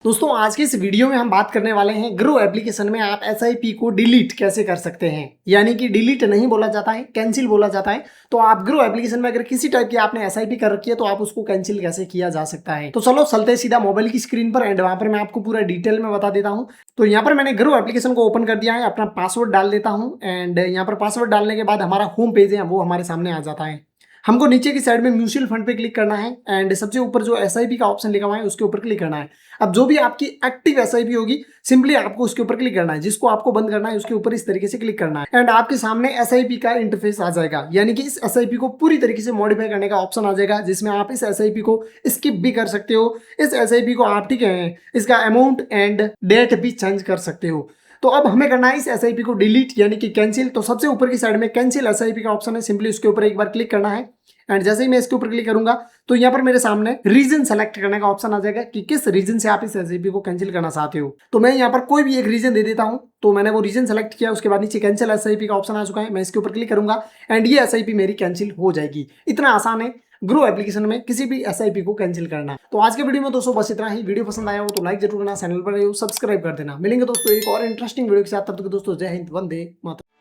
दोस्तों आज के इस वीडियो में हम बात करने वाले हैं ग्रो एप्लीकेशन में आप एसआईपी को डिलीट कैसे कर सकते हैं। यानी कि डिलीट नहीं बोला जाता है, कैंसिल बोला जाता है। तो आप ग्रो एप्लीकेशन में अगर किसी टाइप की आपने एसआईपी कर रखी है तो आप उसको कैंसिल कैसे किया जा सकता है। तो चलो चलते हैं सीधा मोबाइल की स्क्रीन पर एंड वहां पर मैं आपको पूरा डिटेल में बता देता हूँ। तो यहाँ पर मैंने ग्रो एप्लीकेशन को ओपन कर दिया है, अपना पासवर्ड डाल देता हूँ एंड यहाँ पर पासवर्ड डालने के बाद हमारा होम पेज है वो हमारे सामने आ जाता है। हमको नीचे की साइड में म्यूचुअल फंड पे क्लिक करना है एंड सबसे ऊपर जो एसआईपी का ऑप्शन लिखा हुआ है उसके ऊपर क्लिक करना है। अब जो भी आपकी एक्टिव एसआईपी होगी सिंपली आपको उसके ऊपर क्लिक करना है, जिसको आपको बंद करना है उसके ऊपर इस तरीके से क्लिक करना है एंड आपके सामने एसआईपी का इंटरफेस आ जाएगा। यानी कि इस एसआईपी को पूरी तरीके से मॉडिफाई करने का ऑप्शन आ जाएगा, जिसमें आप इस एसआईपी को स्किप भी कर सकते हो। इस एसआईपी को आप ठीक है इसका अमाउंट एंड डेट भी चेंज कर सकते हो। तो अब हमें करना है इस एसआईपी को डिलीट यानी कि कैंसिल। तो सबसे ऊपर की साइड में कैंसिल एसआईपी का ऑप्शन है, सिंपली उसके ऊपर एक बार क्लिक करना है एंड जैसे ही मैं इसके ऊपर क्लिक करूंगा तो यहाँ पर मेरे सामने रीजन सेलेक्ट करने का ऑप्शन आ जाएगा कि किस रीजन से आप इस एसआईपी को कैंसिल करना चाहते हो। तो मैं यहाँ पर कोई भी एक रीजन दे देता हूँ। तो मैंने वो रीजन सेलेक्ट किया, उसके बाद नीचे कैंसिल एसआईपी का ऑप्शन आ चुका है, मैं इसके ऊपर क्लिक करूंगा एंड ये एसआईपी मेरी कैंसिल हो जाएगी। इतना आसान है ग्रो एप्लीकेशन में किसी भी एसआईपी को कैंसिल करना। तो आज के वीडियो में दोस्तों बस इतना ही। वीडियो पसंद आया हो तो लाइक जरूर करना, चैनल पर सब्सक्राइब कर देना। मिलेंगे दोस्तों एक और इंटरेस्टिंग वीडियो के साथ, तब तक दोस्तों जय हिंद, वंदे मातरम।